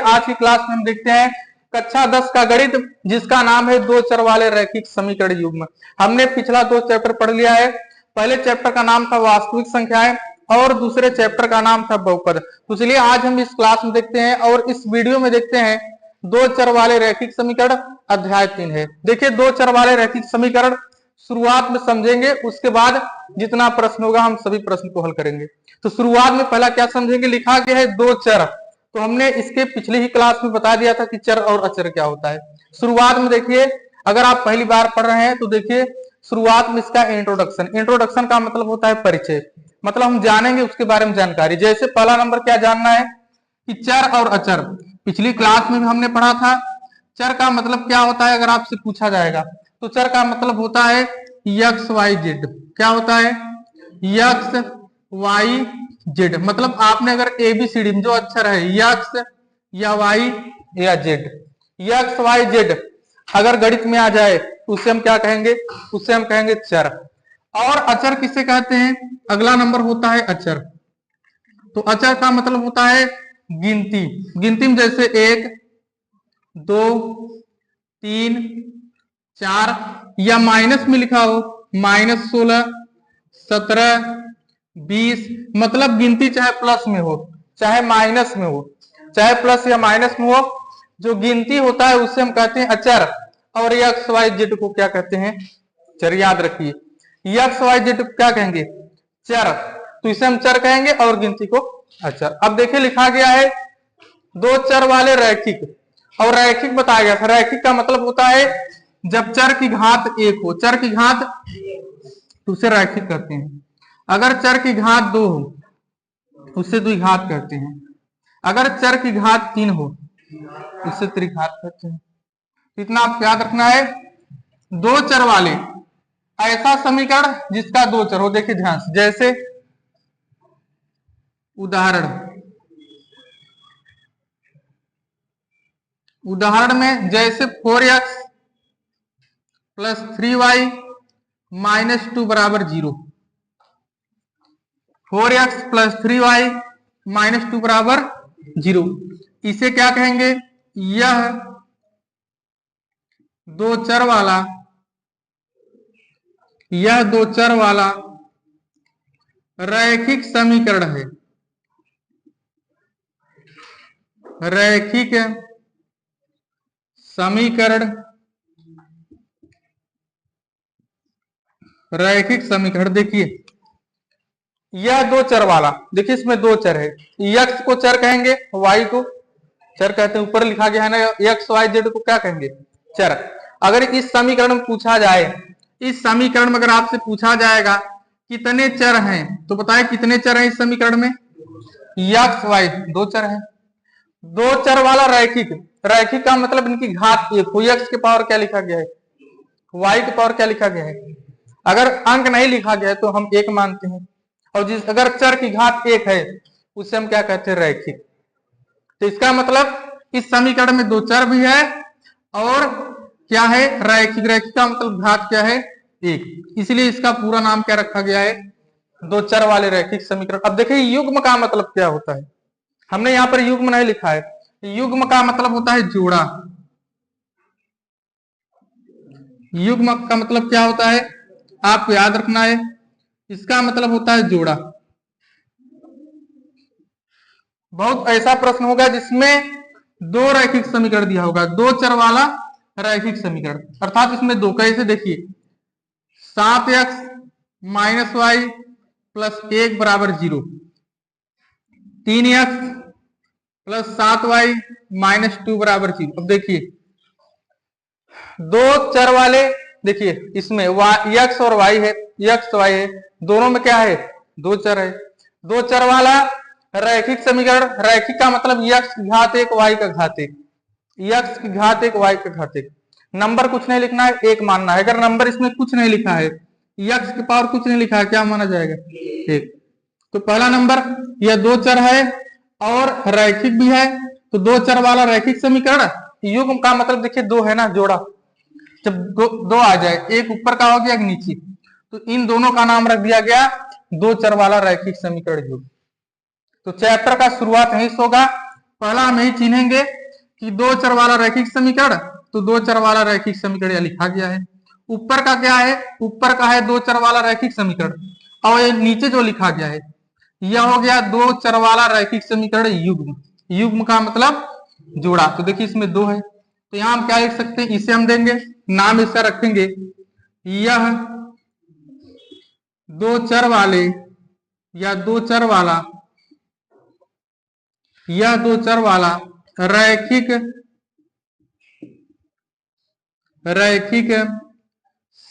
आज की क्लास में हम देखते हैं कक्षा 10 का गणित, जिसका नाम है दो चर वाले रैखिक समीकरण युग्म। हमने पिछला 2 चैप्टर पढ़ लिया है। पहले चैप्टर का नाम था वास्तविक संख्याएं और दूसरे चैप्टर का नाम था बहुपद। तो चलिए आज हम इस क्लास में देखते हैं और इस वीडियो में देखते हैं दो चर वाले रैखिक समीकरण, अध्याय 3 है। देखिए दो चर वाले रैखिक समीकरण शुरुआत में समझेंगे, उसके बाद जितना प्रश्न होगा हम सभी प्रश्न को हल करेंगे। तो शुरुआत में पहला क्या समझेंगे, लिखा गया है दो चर। तो हमने इसके पिछली ही क्लास में बता दिया था कि चर और अचर क्या होता है। शुरुआत में देखिए, अगर आप पहली बार पढ़ रहे हैं तो देखिए शुरुआत में इसका इंट्रोडक्शन का मतलब होता है परिचय, मतलब हम जानेंगे उसके बारे में जानकारी। जैसे पहला नंबर क्या जानना है कि चर और अचर। पिछली क्लास में भी हमने पढ़ा था चर का मतलब क्या होता है। अगर आपसे पूछा जाएगा तो चर का मतलब होता है एक्स वाई जेड। क्या होता है? X Y Z. मतलब आपने अगर एबीसीडी में जो अक्षर है एक्स या वाई या जेड, एक्स वाई जेड अगर गणित में आ जाए तो उससे हम क्या कहेंगे, उससे हम कहेंगे चर। और अचर किसे कहते हैं? अगला नंबर होता है अचर। तो अचर का मतलब होता है गिनती। गिनती में जैसे 1 2 3 4 या माइनस में लिखा हो -16 17 20, मतलब गिनती चाहे प्लस में हो चाहे माइनस में हो, चाहे प्लस या माइनस में हो, जो गिनती होता है उससे हम कहते हैं अचर। और एक्स वाई जेड को क्या कहते हैं? चर। याद रखिए एक्स वाई जेड को क्या कहेंगे? चर। तो इसे हम चर कहेंगे और गिनती को अचर। अब देखिए लिखा गया है दो चर वाले रैखिक, और रैखिक बताया गया था। रैखिक का मतलब होता है जब चर की घात एक हो। चर की घात तो उसे रैखिक कहते हैं। अगर चर की घात 2 हो उससे द्विघात कहते हैं। अगर चर की घात 3 हो उससे त्रिघात कहते हैं। इतना आप याद रखना है। दो चर वाले ऐसा समीकरण जिसका दो चर हो। देखिए ध्यान से, जैसे उदाहरण में जैसे 4x + 3y - 2 = 0। 4x + 3y - 2 = 0। इसे क्या कहेंगे? यह दो चर वाला रैखिक समीकरण है। रैखिक समीकरण देखिए यह दो चर वाला, देखिए इसमें दो चर है। एक्स को चर कहेंगे, वाई को चर कहते हैं। ऊपर लिखा गया है ना एक्स वाई जेड को क्या कहेंगे? चर। अगर इस समीकरण में पूछा जाए, इस समीकरण में अगर आपसे पूछा जाएगा कितने चर हैं, तो बताए कितने चर हैं इस समीकरण में? एक्स वाई दो चर हैं। दो चर वाला रैखिक, रैखिक का मतलब इनकी घात एक हो। एक्स के पावर क्या लिखा गया है, वाई के पावर क्या लिखा गया है। अगर अंक नहीं लिखा गया है तो हम एक मानते हैं, और जिस अगर चर की घात एक है उसे हम क्या कहते हैं? रैखिक। तो इसका मतलब इस समीकरण में दो चर भी है और क्या है? रैखिक। रैखिक का मतलब घात क्या है? एक, इसलिए इसका पूरा नाम क्या रखा गया है? दो चर वाले रैखिक समीकरण। अब देखिए युग्म का मतलब क्या होता है। हमने यहां पर युग्म नहीं लिखा है। युग्म का मतलब होता है जोड़ा। युग्म का मतलब क्या होता है आपको याद रखना है, इसका मतलब होता है जोड़ा। बहुत ऐसा प्रश्न होगा जिसमें दो रैखिक समीकरण दिया होगा, दो चर वाला रैखिक समीकरण, अर्थात इसमें दो। कैसे? देखिए 7x - y + 1 = 0, 3x + 7y - 2 = 0। अब देखिए दो चर वाले, देखिए इसमें एक्स और वाई है, एक्स वाई है, दोनों में क्या है? दो चर है। दो चर वाला रैखिक समीकरण। रैखिक का मतलब एक्स की घात एक वाई का घात एक, एक्स की घात एक वाई का घात एक। नंबर कुछ नहीं लिखना है, एक मानना है। अगर नंबर इसमें कुछ नहीं लिखा है, एक्स की पावर कुछ नहीं लिखा है, क्या माना जाएगा? एक। तो पहला नंबर यह दो चर है और रैखिक भी है। तो दो चर वाला रैखिक समीकरण। युग्म का मतलब देखिए दो है ना, जोड़ा। जब दो आ जाए, एक ऊपर का हो गया एक नीचे, तो इन दोनों का नाम रख दिया गया दो चर वाला रैखिक समीकरण युग्म। तो चैप्टर का शुरुआत यहीं से होगा पहला हम यही चिन्हेंगे कि दो चर वाला रैखिक समीकरण, तो दो चर वाला रैखिक समीकरण यह लिखा गया है। ऊपर का क्या है, ऊपर का है दो चर वाला रैखिक समीकरण, और ये नीचे जो लिखा गया है यह हो गया दो चर वाला रैखिक समीकरण युग्म। युग्म का मतलब जोड़ा। तो देखिए इसमें दो है, तो यहां हम क्या लिख सकते हैं, इसे हम देंगे नाम इसका रखेंगे, यह दो चर वाले या दो चर वाला, यह दो चर वाला रैखिक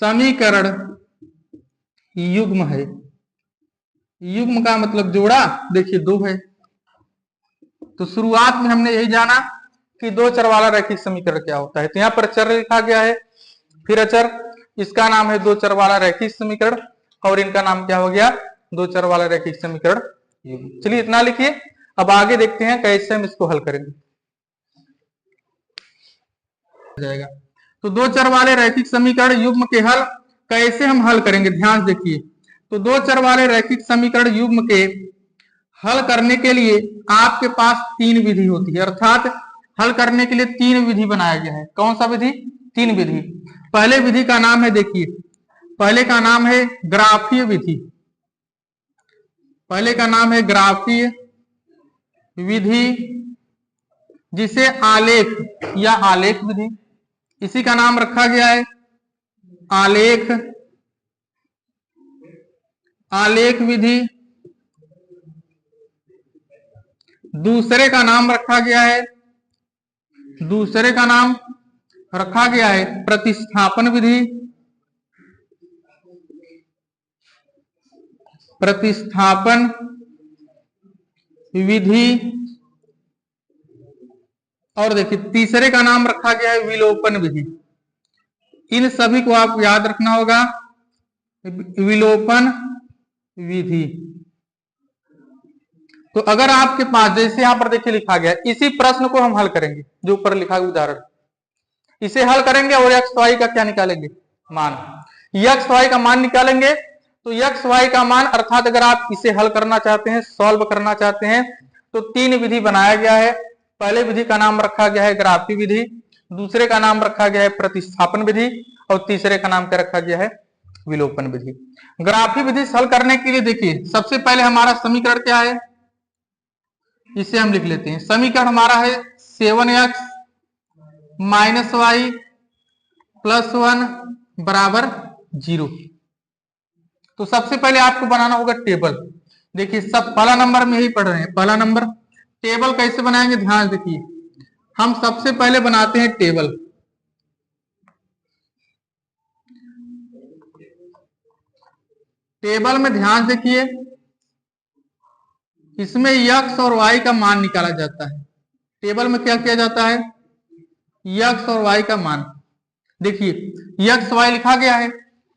समीकरण युग्म है। युग्म का मतलब जोड़ा, देखिए दो है। तो शुरुआत में हमने यही जाना कि दो चर वाला रैखिक समीकरण क्या होता है। तो यहाँ पर चर लिखा गया है, फिर अचर, इसका नाम है दो चर वाला रैखिक समीकरण, और इनका नाम क्या हो गया, दो चर वाला रैखिक समीकरण युग्म। चलिए इतना लिखिए, अब आगे देखते हैं कैसे हम इसको हल करेंगे। जाएगा तो दो चर वाले रैखिक समीकरण युग्म के हल कैसे हम हल करेंगे, ध्यान से देखिए। तो दो चर वाले रैखिक समीकरण युग्म के हल करने के लिए आपके पास तीन विधि होती है, अर्थात हल करने के लिए तीन विधि बनाया गया है। कौन सा विधि, तीन विधि। पहले विधि का नाम है, देखिए पहले का नाम है ग्राफीय विधि, पहले का नाम है ग्राफीय विधि, जिसे आलेख या आलेख विधि, इसी का नाम रखा गया है आलेख विधि। दूसरे का नाम रखा गया है, दूसरे का नाम रखा गया है प्रतिस्थापन विधि, प्रतिस्थापन विधि। और देखिए तीसरे का नाम रखा गया है विलोपन विधि। इन सभी को आप याद रखना होगा, विलोपन विधि। तो अगर आपके पास जैसे यहां पर देखिए लिखा गया, इसी प्रश्न को हम हल करेंगे, जो ऊपर लिखा है उदाहरण, इसे हल करेंगे और एक्स वाई का क्या निकालेंगे, मान। एक्स वाई का मान निकालेंगे, तो एक्स वाई का मान, अर्थात अगर आप इसे हल करना चाहते हैं, सॉल्व करना चाहते हैं, तो तीन विधि बनाया गया है। पहले विधि का नाम रखा गया है ग्राफी विधि, दूसरे का नाम रखा गया है प्रतिस्थापन विधि, और तीसरे का नाम क्या रखा गया है, विलोपन विधि। ग्राफी विधि हल करने के लिए देखिए सबसे पहले हमारा समीकरण क्या है, इसे हम लिख लेते हैं। समीकरण हमारा है 7x माइनस वाई प्लस 1 बराबर 0। तो सबसे पहले आपको बनाना होगा टेबल। देखिए सब पहला नंबर में यही पढ़ रहे हैं, पहला नंबर टेबल कैसे बनाएंगे, ध्यान देखिए। हम सबसे पहले बनाते हैं टेबल। टेबल में ध्यान देखिए, इसमें x और y का मान निकाला जाता है। टेबल में क्या किया जाता है, x और y का मान। देखिए x y लिखा गया है,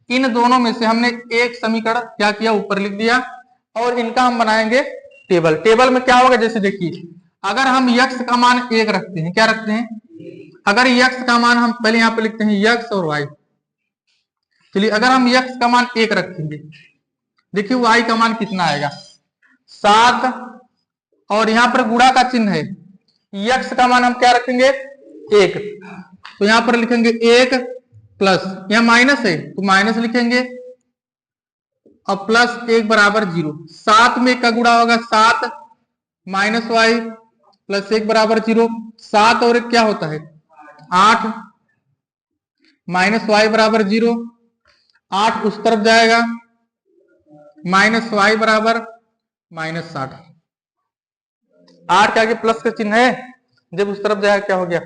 इन दोनों में से हमने एक समीकरण क्या किया, ऊपर लिख दिया, और इनका हम बनाएंगे टेबल। टेबल में क्या होगा, जैसे देखिए अगर हम x का मान 1 रखते हैं, क्या रखते हैं, अगर x का मान हम पहले यहां पे लिखते हैं x और y। चलिए अगर हम x का मान 1 रखेंगे, देखिए y का मान कितना आएगा, 7, और यहां पर गुणा का चिन्ह है, x का मान हम क्या रखेंगे, 1, तो यहां पर लिखेंगे 1 प्लस, यहां माइनस है तो माइनस लिखेंगे, और प्लस 1 बराबर 0। 7 में का गुणा होगा 7 माइनस वाई प्लस 1 बराबर 0। 7 और 1 क्या होता है, 8 माइनस वाई बराबर 0। 8 उस तरफ जाएगा, माइनस वाई बराबर माइनस 60। 8 के आगे प्लस का चिन्ह है, जब उस तरफ जाएगा क्या हो गया,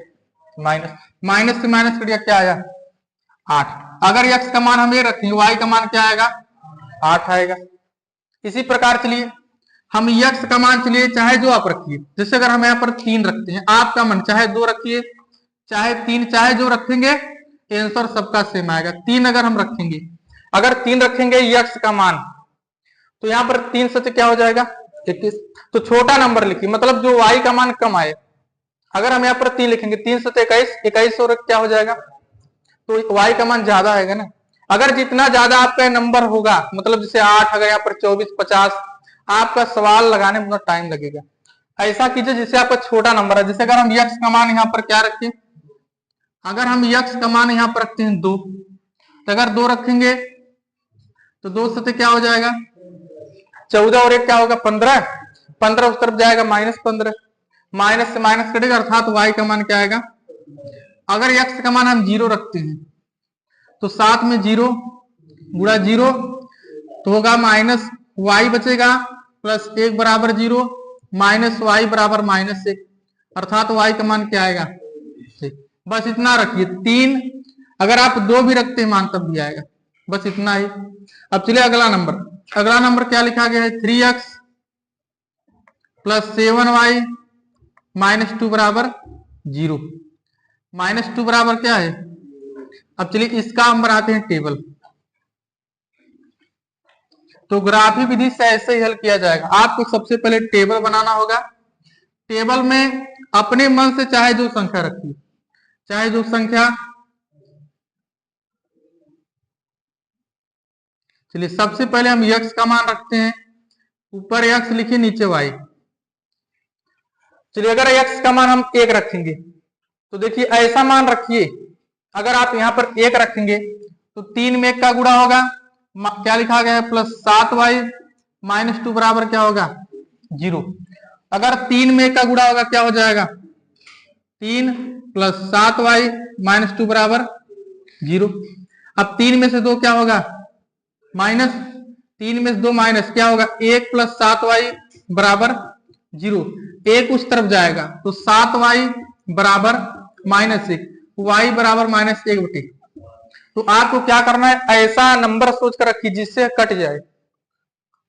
माइनस। माइनस से माइनस कट गया, क्या आया, 8। अगर x का मान हम ये रखेंगे, y का मान क्या आएगा, 8 आएगा। इसी प्रकार चलिए हम x का मान, चलिए चाहे जो आप रखिए, जैसे अगर हम यहाँ पर 3 रखते हैं, आपका मन चाहे 2 रखिए, चाहे 3, चाहे जो रखेंगे, आंसर सबका सेम आएगा। 3 अगर हम रखेंगे, अगर 3 रखेंगे x का मान, तो यहाँ पर 3 से क्या हो जाएगा, 21। तो छोटा नंबर लिखिए, मतलब जो y का मान कम आए। अगर हम यहाँ पर 3 लिखेंगे, 3 से 21, 21 और क्या हो जाएगा, तो y का मान ज्यादा आएगा ना। अगर जितना ज्यादा आपका नंबर होगा, मतलब जैसे 8, अगर यहाँ पर 24, 50, आपका सवाल लगाने में टाइम लगेगा। ऐसा कीजिए जिससे आपका छोटा नंबर है। जैसे अगर हम यक्स का मान यहाँ पर क्या रखें, अगर हम यक्स का मान यहाँ पर रखते हैं 2, तो अगर 2 रखेंगे तो 2 से क्या हो जाएगा 14 और 1 क्या होगा 15, 15 उस तरफ जाएगा -15, माइनस से माइनस कटेगा अर्थात y का मान क्या आएगा, अगर x का मान हम 0 रखते हैं तो साथ में 0 गुणा 0 तो होगा -y बचेगा प्लस 1 बराबर 0 -y बराबर -1, अर्थात y का मान क्या आएगा, बस इतना रखिए। 3 अगर आप 2 भी रखते हैं मान तब भी आएगा, बस इतना ही। अब चलिए अगला नंबर क्या लिखा गया है 3x प्लस 7y -2 बराबर 0, -2 बराबर क्या है। अब चलिए इसका हम बनाते हैं टेबल। तो ग्राफी विधि से ऐसे ही हल किया जाएगा। आपको सबसे पहले टेबल बनाना होगा। टेबल में अपने मन से चाहे जो संख्या रखिए, चाहे जो संख्या, चलिए सबसे पहले हम x का मान रखते हैं, ऊपर x लिखिए नीचे y। चलिए अगर x का मान हम 1 रखेंगे तो देखिए ऐसा मान रखिए, अगर आप यहां पर 1 रखेंगे तो 3 में 1 का गुणा होगा, क्या लिखा गया है प्लस 7y -2 बराबर क्या होगा 0। अगर 3 में 1 का गुणा होगा क्या हो जाएगा 3 प्लस 7y -2 बराबर 0। अब 3 में से 2 क्या होगा माइनस, 3 में से 2 माइनस क्या होगा 1 प्लस 7y बराबर 0, 1 उस तरफ जाएगा तो 7y बराबर -1, y बराबर -1/। तो आपको क्या करना है, ऐसा नंबर सोच कर रखिए जिससे कट जाए,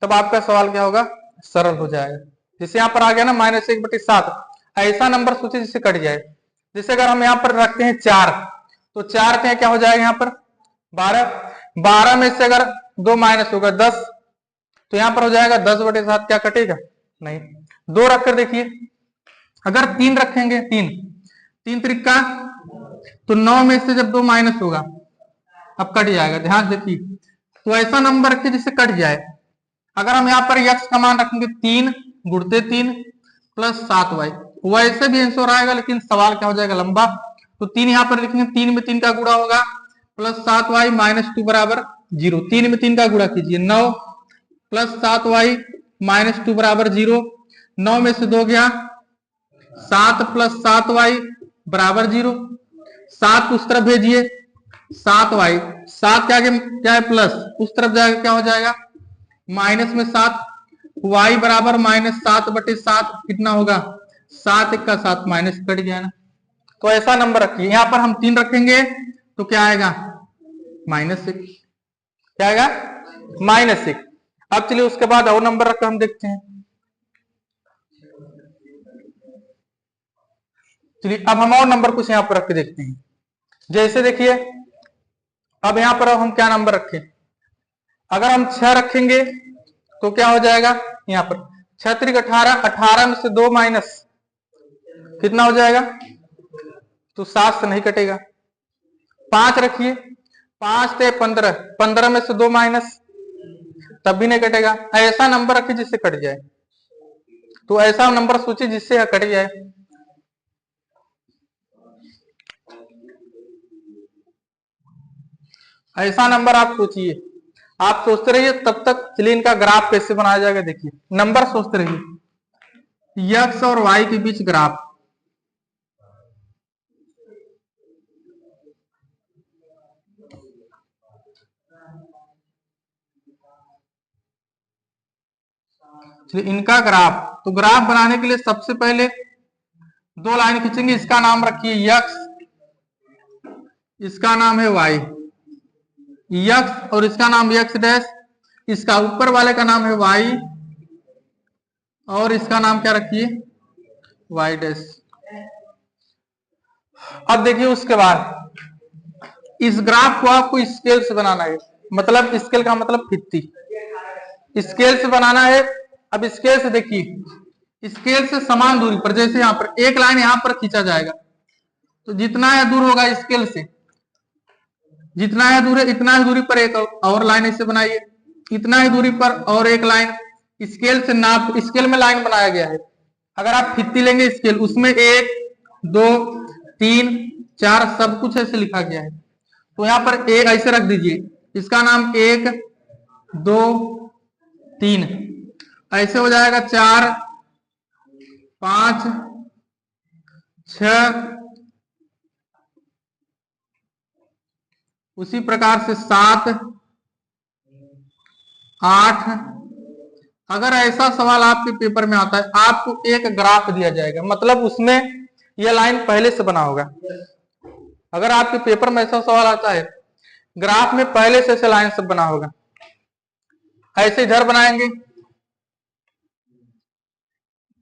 तब आपका सवाल क्या होगा सरल हो जाएगा। जैसे यहाँ पर आ गया ना -1/7, ऐसा नंबर सोचे जिससे कट जाए। जैसे अगर हम यहाँ पर रखते हैं 4, तो 4 के क्या हो जाएगा यहाँ पर 12, 12 में से अगर 2 माइनस होगा 10, तो यहाँ पर हो जाएगा 10/7, क्या कटेगा नहीं। 2 रखकर देखिए, अगर 3 रखेंगे 3 त्रिका तो 9 में से जब 2 माइनस होगा अब कट जाएगा, ध्यान देखिए। तो ऐसा नंबर रखिए जिससे कट जाए। अगर हम यहाँ पर x का मान रखेंगे 3 गुणते 3 प्लस 7y, वैसे भी आंसर आएगा लेकिन सवाल क्या हो जाएगा लंबा। तो 3 यहाँ पर लिखेंगे, 3 में 3 का गुणा होगा प्लस 7y -2 बराबर 0, 3 में 3 का गुणा कीजिए 9 प्लस 7y -2 बराबर 0, 9 में से 2 गया 7 प्लस 7y बराबर 0, 7 उस तरफ भेजिए 7y, 7 के आगे क्या है प्लस, उस तरफ जाएगा क्या हो जाएगा माइनस में 7, y बराबर -7/7 कितना होगा 7 1 का 7 माइनस कट गया ना। तो ऐसा नंबर रखिए। यहाँ पर हम 3 रखेंगे तो क्या आएगा -6, क्या आएगा -6। अब चलिए उसके बाद और नंबर रखकर हम देखते हैं। चलिए अब हम और नंबर कुछ यहाँ पर रख के देखते हैं। जैसे देखिए अब यहाँ पर हम क्या नंबर रखें, अगर हम 6 रखेंगे तो क्या हो जाएगा यहाँ पर 6 त्रिक 18, 18 में से 2 माइनस कितना हो जाएगा, तो 7 से नहीं कटेगा। 5 रखिए, 5 से 15, 15 में से 2 माइनस तब भी नहीं कटेगा। ऐसा नंबर रखिए जिससे कट जाए, तो ऐसा नंबर सोचिए जिससे कट जाए। ऐसा नंबर आप सोचिए, आप सोचते रहिए तब तक। चलिए इनका ग्राफ कैसे बनाया जाएगा देखिए, नंबर सोचते रहिए, x और y के बीच ग्राफ। चलिए इनका ग्राफ, तो ग्राफ बनाने के लिए सबसे पहले 2 लाइन खींचेंगे। इसका नाम रखिए x, इसका नाम है y, x और इसका नाम x डैश, इसका ऊपर वाले का नाम है y और इसका नाम क्या रखिए y डैश। अब देखिए उसके बाद इस ग्राफ को आपको स्केल से बनाना है, मतलब स्केल का मतलब फिफ्टी, स्केल से बनाना है। अब स्केल से देखिए, स्केल से समान दूरी पर, जैसे यहाँ पर एक लाइन यहाँ पर खींचा जाएगा तो जितना यह दूर होगा स्केल से, जितना है दूर है इतना ही दूरी पर एक और लाइन ऐसे बनाइए, इतना ही दूरी पर और एक लाइन, स्केल से नाप, स्केल में लाइन बनाया गया है। अगर आप फिफ्टी लेंगे स्केल, उसमें 1 2 3 4 सब कुछ ऐसे लिखा गया है, तो यहाँ पर एक ऐसे रख दीजिए, इसका नाम 1 2 3, ऐसे हो जाएगा 4 5 6, उसी प्रकार से 7 8। अगर ऐसा सवाल आपके पेपर में आता है, आपको एक ग्राफ दिया जाएगा, मतलब उसमें यह लाइन पहले से बना होगा। अगर आपके पेपर में ऐसा सवाल आता है, ग्राफ में पहले से ऐसे लाइन सब बना होगा, ऐसे इधर बनाएंगे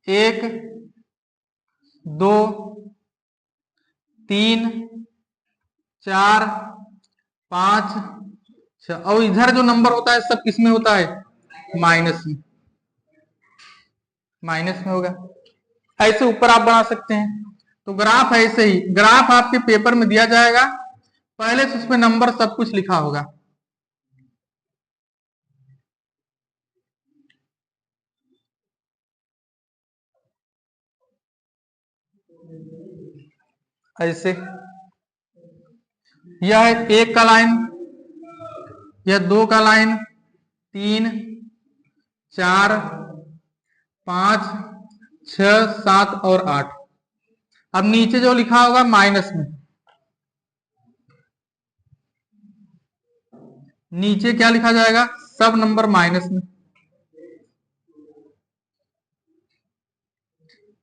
1 2 3 4 5 6, और इधर जो नंबर होता है सब किसमें होता है, माइनस में, माइनस में होगा। ऐसे ऊपर आप बना सकते हैं। तो ग्राफ ऐसे ही, ग्राफ आपके पेपर में दिया जाएगा, पहले से उसमें नंबर सब कुछ लिखा होगा। ऐसे यह है 1 का लाइन, यह 2 का लाइन, 3 4 5 6 7 और 8। अब नीचे जो लिखा होगा माइनस में, नीचे क्या लिखा जाएगा, सब नंबर माइनस में।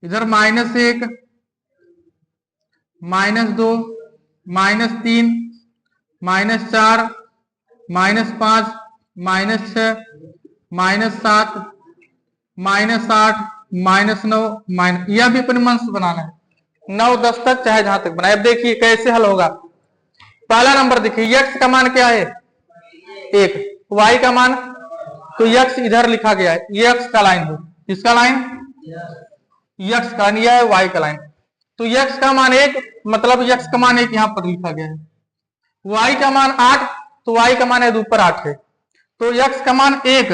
इधर -1 -2 -3 -4 -5 -6 -7 -8 -9 यह भी अपने मन से बनाना है, 9 10 तक चाहे जहां तक बनाए। अब देखिए कैसे हल होगा। पहला नंबर देखिए, x का मान क्या है 1, y का मान, तो x इधर लिखा गया है, ये x का लाइन है, इसका लाइन x का, यह है y का लाइन। तो x का मान 1, मतलब x का मान 1 यहां पर लिखा गया है। y का मान 8, तो y का मान है ऊपर 8 है, तो x का मान 1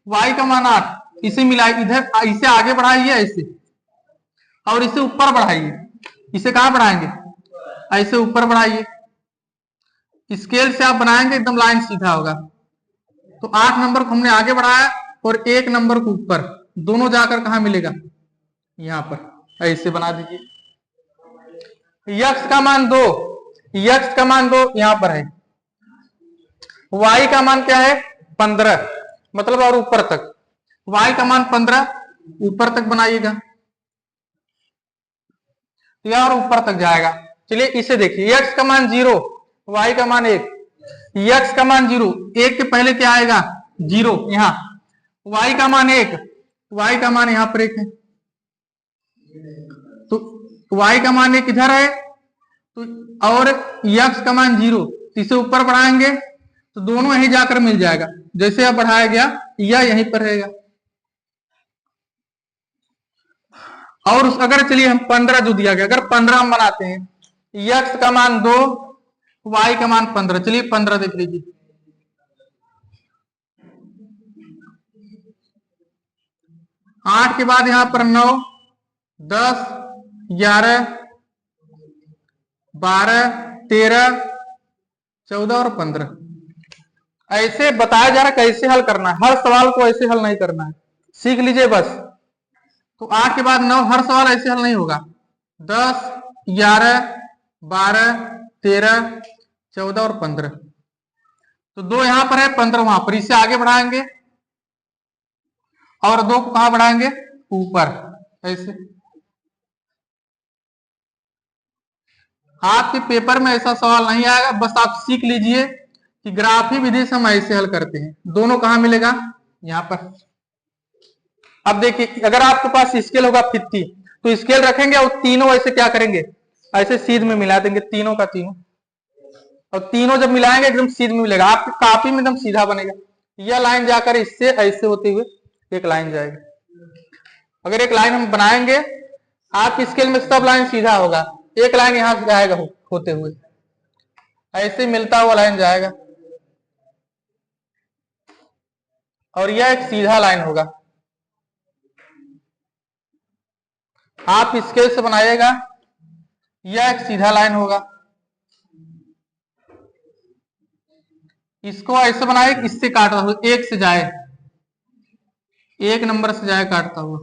y का मान 8, इसे मिलाए, इधर इसे आगे बढ़ाइए ऐसे, और इसे ऊपर बढ़ाइए। इसे कहां बढ़ाएंगे, ऐसे ऊपर बढ़ाइए, स्केल से आप बनाएंगे एकदम लाइन सीधा होगा। तो 8 नंबर को हमने आगे बढ़ाया और 1 नंबर को ऊपर, दोनों जाकर कहां मिलेगा, यहां पर ऐसे बना दीजिए। x का मान 2, x का मान 2 यहां पर है, y का मान क्या है 15, मतलब और ऊपर तक, y का मान 15 ऊपर तक बनाइएगा, तो यह और ऊपर तक जाएगा। चलिए इसे देखिए, x का मान 0, y का मान 1, x का मान 0, 1 के पहले क्या आएगा 0 यहां, y का मान 1, y का मान यहां पर 1 है, तो y का मान 1 इधर है, तो और x का मान 0, इसे ऊपर बढ़ाएंगे तो दोनों यहीं जाकर मिल जाएगा, जैसे अब बढ़ाया गया यह यहीं पर रहेगा। और अगर चलिए हम 15 जो दिया गया, अगर 15 हम बनाते हैं, x का मान 2, y का मान 15, चलिए 15 देख लीजिए, आठ के बाद यहां पर 9 10 11 12 13 14 और 15, ऐसे बताया जा रहा कैसे हल करना है, हर सवाल को ऐसे हल नहीं करना है, सीख लीजिए बस। तो 8 के बाद 9, हर सवाल ऐसे हल नहीं होगा, 10 11 12 13 14 और 15, तो 2 यहां पर है 15 वहां पर, इसे आगे बढ़ाएंगे और 2 को कहां बढ़ाएंगे ऊपर, ऐसे। आपके पेपर में ऐसा सवाल नहीं आएगा, बस आप सीख लीजिए कि ग्राफी विधि से हम ऐसे हल करते हैं। दोनों कहां मिलेगा, यहां पर। अब देखिए, अगर आपके पास स्केल होगा 50, तो स्केल रखेंगे और तीनों ऐसे क्या करेंगे, ऐसे सीध में मिला देंगे तीनों का तीनों, और तीनों जब मिलाएंगे एकदम सीध में मिलेगा, आपकी कॉपी में एकदम सीधा बनेगा। यह लाइन जाकर इससे ऐसे होते हुए एक लाइन जाएगी। अगर एक लाइन हम बनाएंगे, आपकी स्केल में सब लाइन सीधा होगा, एक लाइन यहां से जाएगा होते हुए, ऐसे मिलता हुआ लाइन जाएगा, और यह एक सीधा लाइन होगा। आप स्केल से बनाइएगा, यह एक सीधा लाइन होगा, इसको ऐसे बनाए इससे काटता हुआ, एक से जाए, एक नंबर से जाए काटता हुआ,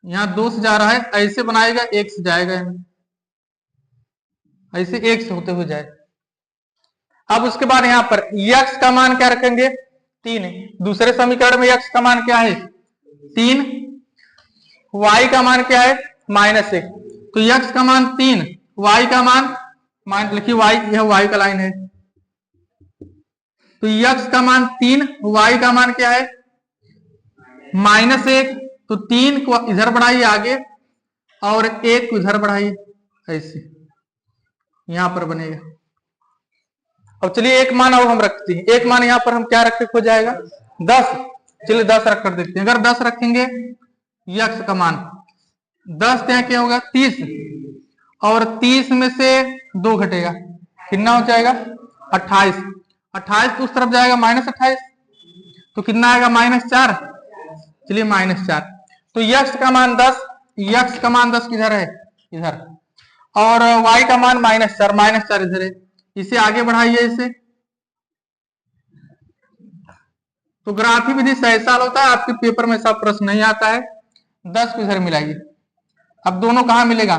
यहां 2 से जा रहा है, ऐसे बनाएगा, एक से जाएगा, ऐसे एक से होते हुए जाए। अब उसके बाद यहां पर यक्स का मान क्या रखेंगे, 3। दूसरे समीकरण में यक्स का मान क्या है, 3, y का मान क्या है, -1। तो यक्स का मान 3, y का मान लिखिए y, यह y का लाइन है, तो यक्स का मान 3, y का मान क्या है, -1। तो 3 को इधर बढ़ाइए आगे और 1 को इधर बढ़ाइए, ऐसे यहां पर बनेगा। अब चलिए एक मान और हम रखते हैं, एक मान यहां पर हम क्या रखे हो जाएगा, 10। चलिए 10 रख कर देखते हैं। अगर 10 रखेंगे यक्स का मान 10 क्या क्या होगा, 30, और 30 में से 2 घटेगा, कितना हो जाएगा, 28। 28 तो उस तरफ जाएगा -28, तो कितना आएगा, -4। चलिए -4। तो यक्स का मान 10, यक्स का मान 10 किधर है, इधर, और y का मान -4, -4 इधर है, इसे आगे बढ़ाइए इसे। तो ग्राफी विधि से ऐसा होता है, आपके पेपर में ऐसा प्रश्न नहीं आता है। 10 को इधर मिलाइए, अब दोनों कहां मिलेगा,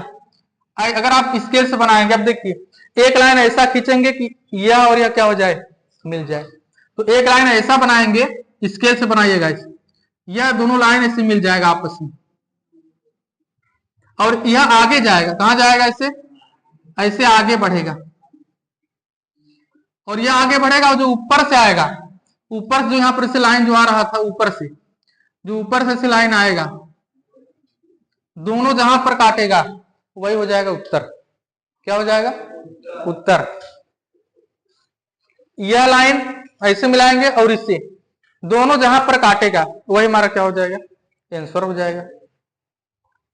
अगर आप स्केल से बनाएंगे, अब देखिए एक लाइन ऐसा खींचेंगे कि यह और यह क्या हो जाए, मिल जाए। तो एक लाइन ऐसा बनाएंगे, स्केल से बनाइएगा, यह दोनों लाइन ऐसे मिल जाएगा आपस में, और यह आगे जाएगा, कहां जाएगा, ऐसे ऐसे आगे बढ़ेगा, और यह आगे बढ़ेगा, और जो ऊपर से आएगा, ऊपर जो यहां पर से लाइन जो आ रहा था, ऊपर से जो ऊपर से लाइन आएगा, दोनों जहां पर काटेगा वही हो जाएगा उत्तर। क्या हो जाएगा, उत्तर। यह लाइन ऐसे मिलाएंगे और इससे, दोनों जहां पर काटेगा वही हमारा क्या हो जाएगा, आंसर हो जाएगा।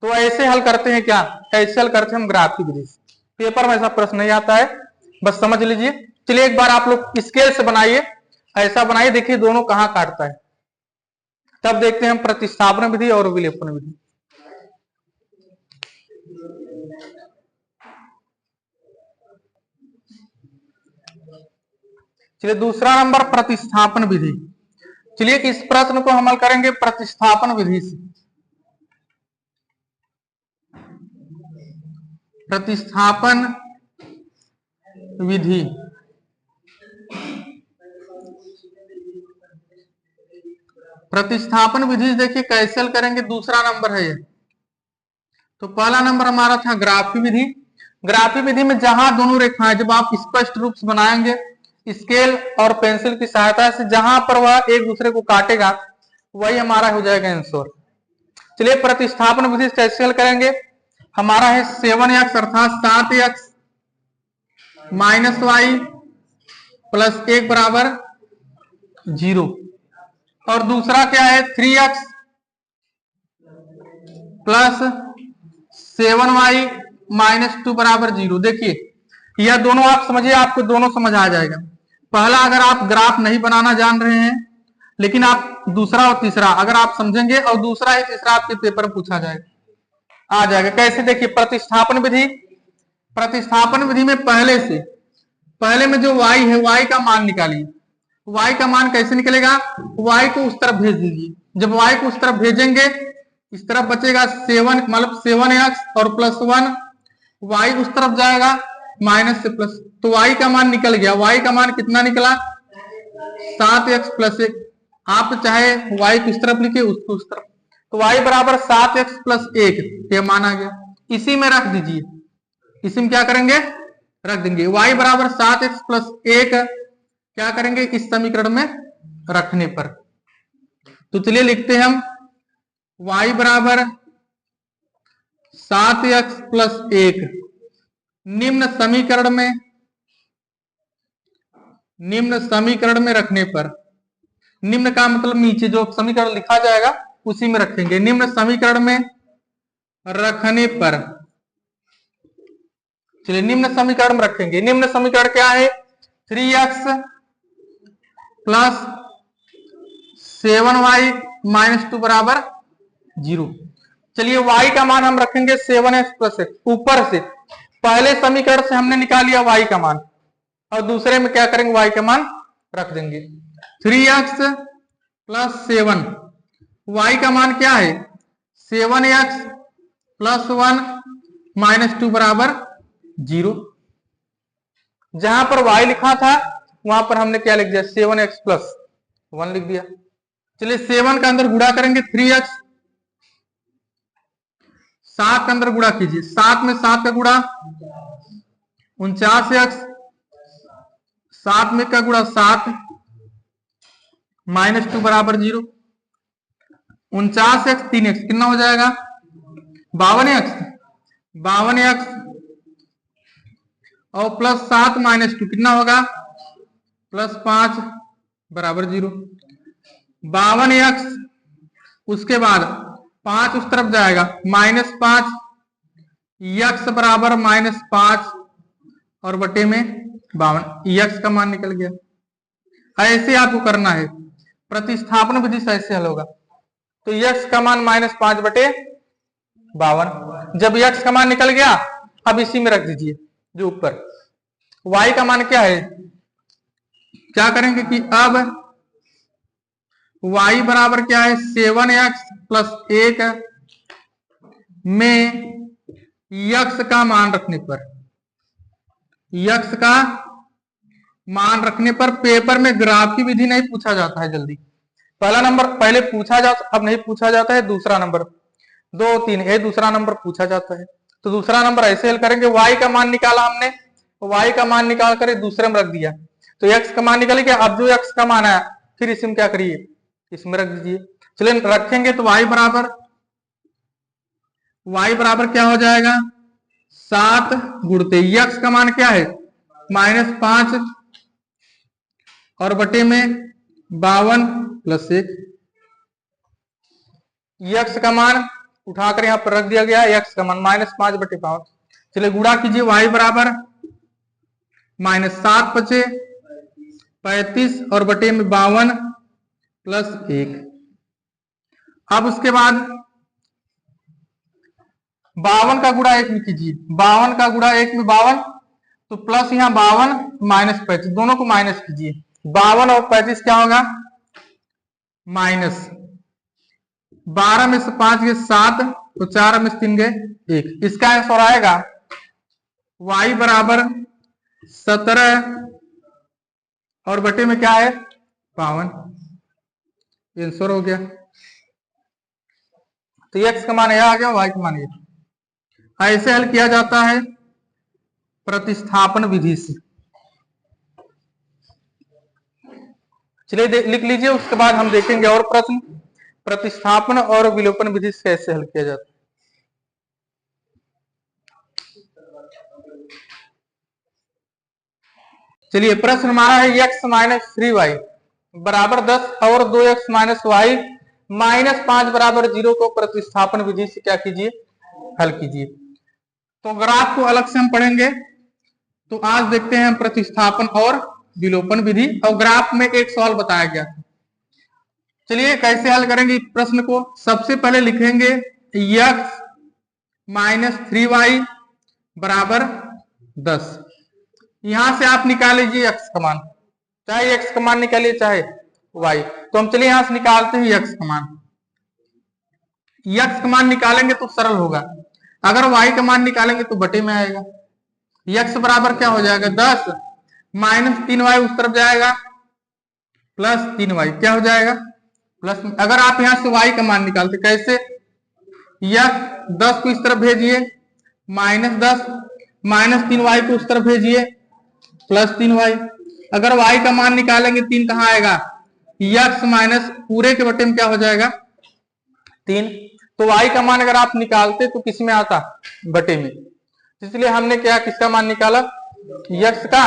तो ऐसे हल करते हैं, क्या ऐसे हल करते हैं हम ग्राफी विधि से। पेपर में ऐसा प्रश्न नहीं आता है, बस समझ लीजिए। चलिए एक बार आप लोग स्केल से बनाइए, ऐसा बनाइए, देखिए दोनों कहां काटता है, तब देखते हैं हम प्रतिस्थापन विधि और विलेपन विधि। चलिए दूसरा नंबर प्रतिस्थापन विधि। चलिए इस प्रश्न को हम हल करेंगे प्रतिस्थापन विधि से। प्रतिस्थापन विधि, प्रतिस्थापन विधि देखिए कैसे हल करेंगे, दूसरा नंबर है ये। तो पहला नंबर हमारा था ग्राफी विधि। ग्राफी विधि में जहां दोनों रेखाएं, जब आप स्पष्ट रूप से बनाएंगे स्केल और पेंसिल की सहायता से, जहां पर वह एक दूसरे को काटेगा वही हमारा हो जाएगा आंसर। चलिए प्रतिस्थापन विधि कैसे हल करेंगे, हमारा है 7x अर्थात 7x -y प्लस 1 बराबर 0, और दूसरा क्या है 3x प्लस 7y -2 बराबर 0। देखिए यह दोनों आप समझिए, आपको दोनों समझ आ जाएगा। पहला अगर आप ग्राफ नहीं बनाना जान रहे हैं, लेकिन आप दूसरा और तीसरा अगर आप समझेंगे, और दूसरा ही तीसरा आपके पेपर में पूछा जाएगा, आ जाएगा। कैसे, देखिए प्रतिस्थापन विधि, प्रतिस्थापन विधि में पहले में जो y है, y का मान निकालिए। y का मान कैसे निकलेगा, y को उस तरफ भेज दीजिए, जब y को उस तरफ भेजेंगे, इस तरफ बचेगा 7, मतलब 7x और +1, y उस तरफ जाएगा माइनस से प्लस, तो y का मान निकल गया। y का मान कितना निकला, 7x + 1। आप चाहे y को इस तरफ लिखिए, उसको उस तरफ, तो y बराबर 7x + 1, ये मान आ गया। इसी में रख दीजिए, इसी में क्या करेंगे, रख देंगे। y बराबर 7x + 1 क्या करेंगे, इस समीकरण में रखने पर। तो चलिए लिखते हैं हम y बराबर 7x + 1 निम्न समीकरण में रखने पर, निम्न का मतलब नीचे जो समीकरण लिखा जाएगा उसी में रखेंगे। निम्न समीकरण में रखने पर, चलिए निम्न समीकरण में रखेंगे। निम्न समीकरण क्या है, 3x + 7y -2 बराबर 0। चलिए y का मान हम रखेंगे 7x प्लस एक्स। ऊपर से पहले समीकरण से हमने निकाल लिया y का मान, और दूसरे में क्या करेंगे, y का मान रख देंगे। 3x प्लस 7, y का मान क्या है 7x प्लस 1 माइनस 2 बराबर 0। जहां पर y लिखा था वहां पर हमने क्या लिख दिया, 7x प्लस 1 लिख दिया। चलिए 7 का अंदर गुणा करेंगे 3x, 7 के अंदर गुणा कीजिए, 7 में 7 का गुणा 49x, 7 में का गुणा 7 माइनस 2 बराबर 0। 49x 3x कितना हो जाएगा 52x, 52x और प्लस 7 माइनस 2 कितना होगा प्लस 5 बराबर 0। 52x, उसके बाद 5 उस तरफ जाएगा माइनस 5, x बराबर माइनस 5 और बटे में 52, x का मान निकल गया। ऐसे आपको करना है, प्रतिस्थापन विधि से ऐसे हल होगा। तो x का मान माइनस 5 बटे 52। जब x का मान निकल गया अब इसी में रख दीजिए जो ऊपर। y का मान क्या है, क्या करेंगे कि अब y बराबर क्या है 7x प्लस 1 में x का मान रखने पर, x का मान रखने पर पेपर में ग्राफ की विधि नहीं पूछा जाता है जल्दी। पहला नंबर पहले पूछा जाता, अब नहीं पूछा जाता है। दूसरा नंबर 2 3 ये दूसरा नंबर पूछा जाता है। तो दूसरा नंबर ऐसे हल करेंगे, y का मान निकाला हमने, y का मान निकाल कर दूसरे में रख दिया तो x का मान निकल गया। अब जो x का मान आया फिर इसमें क्या करिए, इसमें रख दीजिए। चलिए रखेंगे तो y बराबर क्या हो जाएगा 7 गुणते x का मान क्या है माइनस 5 और बटे में 52 प्लस 1। x का मान उठाकर यहां पर रख दिया गया है, x का मान माइनस 5 बटे 52। चलिए गुणा कीजिए, y बराबर माइनस 7 बचे 35 और बटे में 52 प्लस 1। अब उसके बाद 52 का गुणा 1 में कीजिए, 52 का गुणा 1 में 52 तो प्लस यहाँ 52 माइनस 35, दोनों को माइनस कीजिए। 52 और 35 क्या होगा माइनस, 12 में से 5 गए 7 तो 4 में से 3 गए 1। इसका आंसर आएगा y बराबर 17 और बटे में क्या है 52। आंसर हो गया। तो x का मान यह आ गया, y का मान यह। ऐसे हल किया जाता है प्रतिस्थापन विधि से। चलिए लिख लीजिए, उसके बाद हम देखेंगे और प्रश्न प्रतिस्थापन और विलोपन विधि से कैसे हल किया जाता है। चलिए प्रश्न हमारा है x माइनस 3y बराबर 10 और 2x माइनस वाई माइनस 5 बराबर 0 को प्रतिस्थापन विधि से क्या कीजिए हल कीजिए। तो ग्राफ को अलग से हम पढ़ेंगे। तो आज देखते हैं प्रतिस्थापन और विलोपन विधि, और ग्राफ में एक सवाल बताया गया था। चलिए कैसे हल करेंगे प्रश्न को। सबसे पहले लिखेंगे x माइनस 3y बराबर 10। यहां से आप निकाल लीजिए x का मान, चाहे x का मान निकालिए चाहे y। तो हम चलिए यहां से निकालते हैं x का मान। x का मान निकालेंगे तो सरल होगा, अगर y का मान निकालेंगे तो बटे में आएगा। x बराबर क्या हो जाएगा 10 माइनस 3y उस तरफ जाएगा प्लस 3y क्या हो जाएगा प्लस। अगर आप यहां से y का मान निकालते कैसे, यह 10 को इस तरफ भेजिए माइनस 10 माइनस 3y को उस तरफ भेजिए प्लस 3y। अगर y का मान निकालेंगे 3 कहां आएगा, x माइनस पूरे के बटे में क्या हो जाएगा 3। तो y का मान अगर आप निकालते तो किस में आता बटे में, इसलिए हमने क्या किसका मान निकाला x का,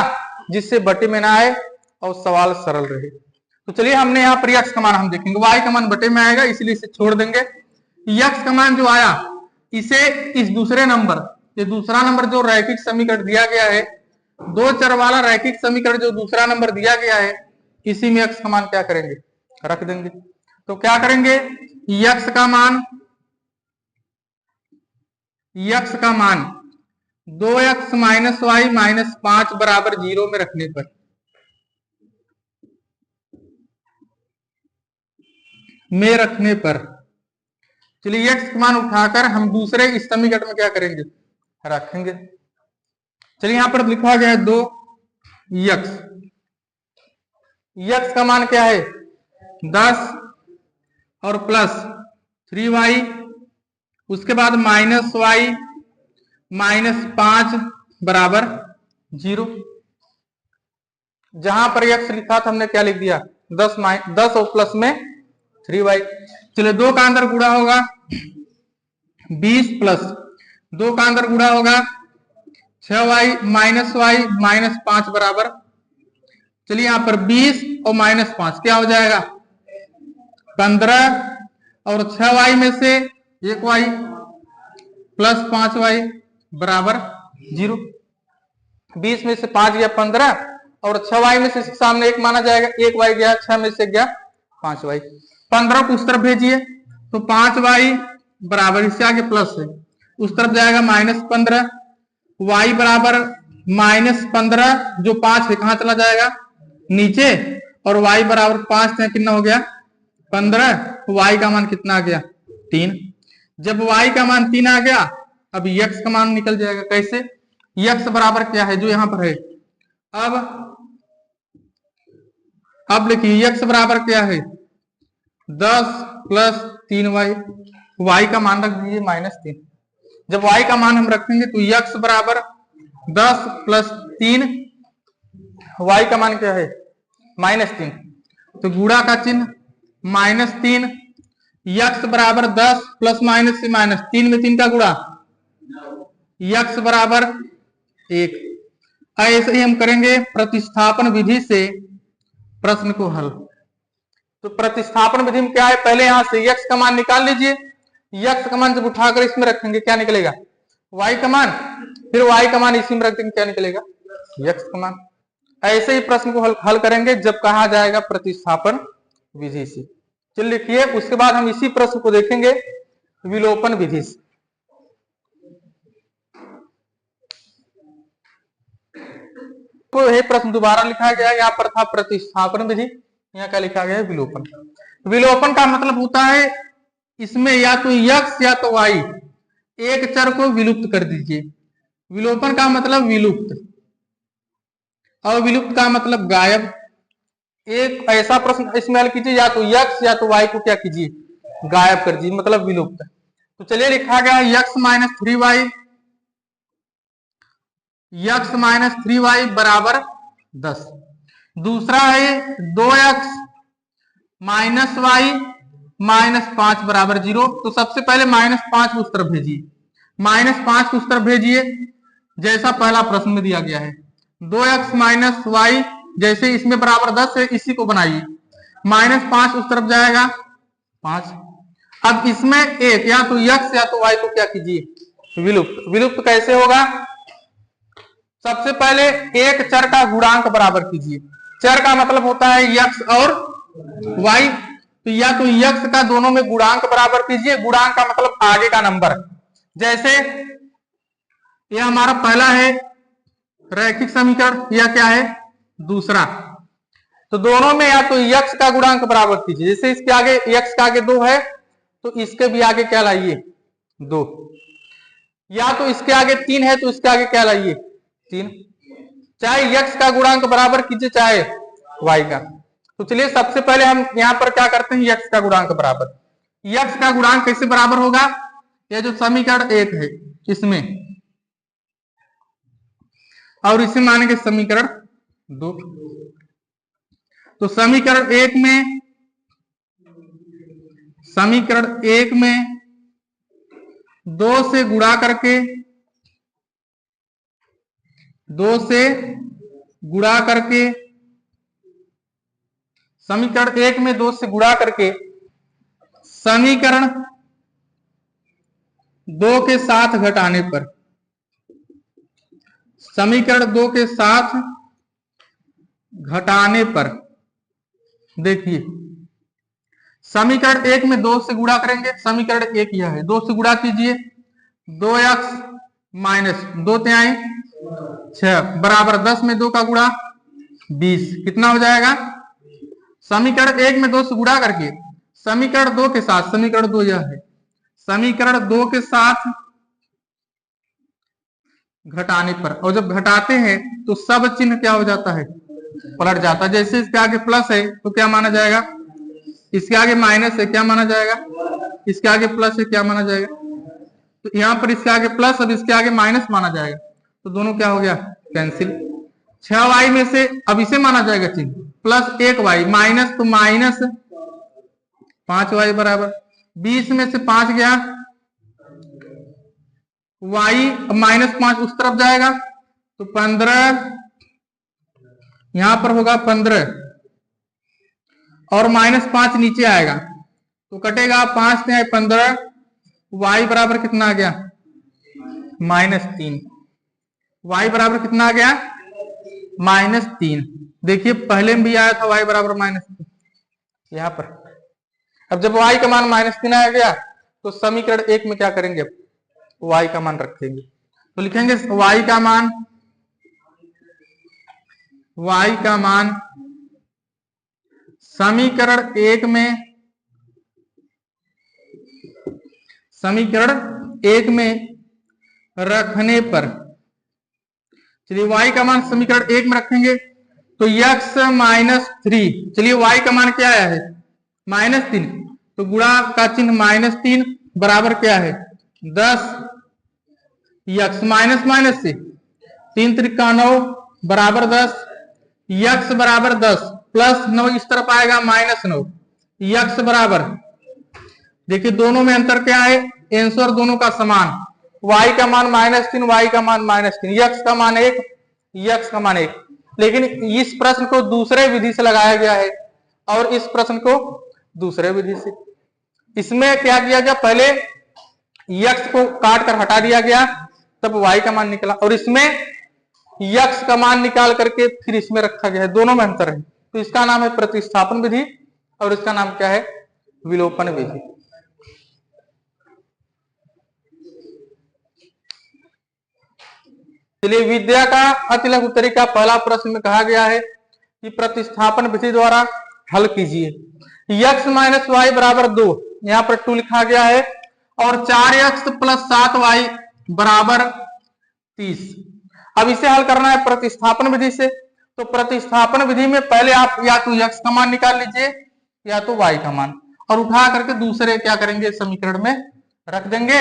जिससे बटे में ना आए और सवाल सरल रहे। तो चलिए हमने यहाँ पर x का मान हम देखेंगे, y का मान बटे में आएगा इसलिए इसे छोड़ देंगे। x का मान जो आया इसे इस दूसरे नंबर, ये दूसरा नंबर जो रैखिक समीकरण दिया गया है, दो चर वाला रैखिक समीकरण जो दूसरा नंबर दिया गया है, इसी में x का मान क्या करेंगे रख देंगे। तो क्या करेंगे x का मान यक्स का मान 2x माइनस वाई माइनस 5 बराबर 0 में रखने पर चलिए x का मान उठाकर हम दूसरे इस समीकरण में क्या करेंगे, रखेंगे। चलिए यहां पर लिखा गया है 2x, x का मान क्या है 10 और प्लस 3y, उसके बाद माइनस वाई माइनस 5 बराबर 0। जहां पर x लिखा था हमने क्या लिख दिया 10 और प्लस में 3y। चलिए 2 का अंदर गुणा होगा 20 प्लस 2 का अंदर गुणा होगा 6y माइनस वाई माइनस 5 बराबर, चलिए यहां पर 20 और माइनस 5 क्या हो जाएगा 15 और 6y में से 1y प्लस 5y बराबर 0। 20 में से 5 गया 15 और 6y में से सामने 1 माना जाएगा, 1y गया, 6 में से गया 5y। 15 को उस तरफ भेजिए तो 5y बराबर, इससे आगे प्लस है, उस तरफ जाएगा माइनस 15, y बराबर माइनस 15 जो 5 है कहां चला जाएगा नीचे, और y बराबर 5 है, कितना हो गया 15, y का मान कितना आ गया 3। जब y का मान 3 आ गया, अब x का मान निकल जाएगा। कैसे, x बराबर क्या है जो यहां पर है, अब लिखिए x बराबर क्या है 10 प्लस 3y, y का मान रख दीजिए -3। जब y का मान हम रखेंगे तो x बराबर 10 प्लस 3, y का मान क्या है -3, तो गुणा का चिन्ह -3, x बराबर 10 प्लस माइनस से माइनस, 3 में 3 का गुणा, x बराबर 1। ऐसे ही हम करेंगे प्रतिस्थापन विधि से प्रश्न को हल। तो प्रतिस्थापन विधि में क्या है, पहले यहां से x का मान निकाल लीजिए, x का मान जब उठाकर इसमें रखेंगे क्या निकलेगा y का मान, फिर y का मान इसी में रख देंगे क्या निकलेगा x का मान। ऐसे ही प्रश्न को हल करेंगे जब कहा जाएगा प्रतिस्थापन विधि से। चलिए लिखिए, उसके बाद हम इसी प्रश्न को देखेंगे विलोपन विधि से। तो यह प्रश्न दोबारा लिखा गया है, यहाँ पर था प्रतिस्थापन विधि, यहाँ क्या लिखा गया है विलोपन। विलोपन का मतलब होता है इसमें या तो x या तो y एक चर को विलुप्त कर दीजिए। विलोपन का मतलब विलुप्त, और विलुप्त का मतलब गायब। एक ऐसा प्रश्न इसमें हल कीजिए, या तो x या तो y को क्या कीजिए गायब कर दीजिए, मतलब विलुप्त। तो चलिए लिखा गया है x माइनस 3y बराबर 10। दूसरा है 2x माइनस वाई माइनस 5 बराबर 0। तो सबसे पहले -5 उस तरफ भेजिए, -5 उस तरफ भेजिए जैसा पहला प्रश्न में दिया गया है। 2x माइनस वाई जैसे इसमें बराबर 10 है, इसी को बनाइए, -5 उस तरफ जाएगा 5। अब इसमें एक या तो x या तो y को क्या कीजिए विलुप्त। विलुप्त कैसे होगा, सबसे पहले एक चर का गुणांक बराबर कीजिए। चर का मतलब होता है x और y, तो या तो x का दोनों में गुणांक बराबर कीजिए। गुणांक का मतलब आगे का नंबर, जैसे ये हमारा पहला है रैखिक समीकरण, या क्या है दूसरा, तो दोनों में या तो x का गुणांक बराबर कीजिए। जैसे इसके आगे x का आगे 2 है तो इसके भी आगे क्या लाइए 2, या तो इसके आगे 3 है तो इसके आगे क्या लाइए 3। चाहे x का गुणांक बराबर कीजिए चाहे y का। तो चलिए सबसे पहले हम यहां पर क्या करते हैं x का गुणांक बराबर। x का गुणांक कैसे बराबर होगा, यह जो समीकरण 1 है इसमें, और इसे मानेंगे समीकरण 2। तो समीकरण 1 में 2 से गुणा करके समीकरण 1 में 2 से गुणा करके समीकरण 2 के साथ घटाने पर, समीकरण 2 के साथ घटाने पर देखिए, समीकरण 1 में 2 से गुणा करेंगे, समीकरण 1 यह है, 2 से गुणा कीजिए 2x माइनस 2 तिहाई 6 बराबर 10 में 2 का गुणा 20 कितना हो जाएगा। समीकरण 1 में 2 से गुणा करके समीकरण 2 के साथ, समीकरण 2 यह है, समीकरण 2 के साथ घटाने पर, और जब घटाते हैं तो सब चिन्ह क्या हो जाता है, पलट जाता है। जैसे इसके आगे प्लस है तो क्या माना जाएगा, इसके आगे माइनस है क्या माना जाएगा, इसके आगे प्लस है क्या माना जाएगा। तो यहाँ पर इसके आगे प्लस और इसके आगे माइनस माना जाएगा, तो दोनों क्या हो गया, कैंसिल। 6y में से अब इसे माना जाएगा चिन्ह, प्लस 1y माइनस, तो माइनस 5y बराबर 20 में से 5 गया, y माइनस 5 उस तरफ जाएगा तो 15, यहां पर होगा 15 और माइनस 5 नीचे आएगा तो कटेगा 5 से 15, y बराबर कितना आ गया, -3। y बराबर कितना आ गया, -3। देखिए पहले में भी आया था y बराबर -3 यहां पर। अब जब y का मान -3 आ गया तो समीकरण 1 में क्या करेंगे, y का मान रखेंगे, तो लिखेंगे y का मान समीकरण 1 में रखने पर, चलिए y का मान समीकरण 1 में रखेंगे तो x -3, चलिए y का मान क्या आया है, -3, तो गुणा का चिन्ह -3 बराबर क्या है 10, x माइनस माइनस से 3 त्रिका 9 बराबर 10, x बराबर 10 प्लस 9 इस तरफ आएगा -9, x बराबर, देखिए दोनों में अंतर क्या है, आंसर दोनों का समान, y का मान -3, y का मान -3, x का मान 1, x का मान 1। लेकिन इस प्रश्न को दूसरे विधि से लगाया गया है और इस प्रश्न को दूसरे विधि से। इसमें क्या किया गया, पहले x को काट कर हटा दिया गया तब y का मान निकला, और इसमें x का मान निकाल करके फिर इसमें रखा गया है, दोनों में अंतर है। तो इसका नाम है प्रतिस्थापन विधि और इसका नाम क्या है, विलोपन विधि। चलिए विद्या का अति लघु तरीका, पहला प्रश्न में कहा गया है कि प्रतिस्थापन विधि द्वारा हल कीजिए। x माइनस वाई बराबर 2, यहाँ पर 2 लिखा गया है, और 4x प्लस 7y बराबर 30। अब इसे हल करना है प्रतिस्थापन विधि से, तो प्रतिस्थापन विधि में पहले आप या तो x का मान निकाल लीजिए या तो y का मान, और उठा करके दूसरे क्या करेंगे, समीकरण में रख देंगे,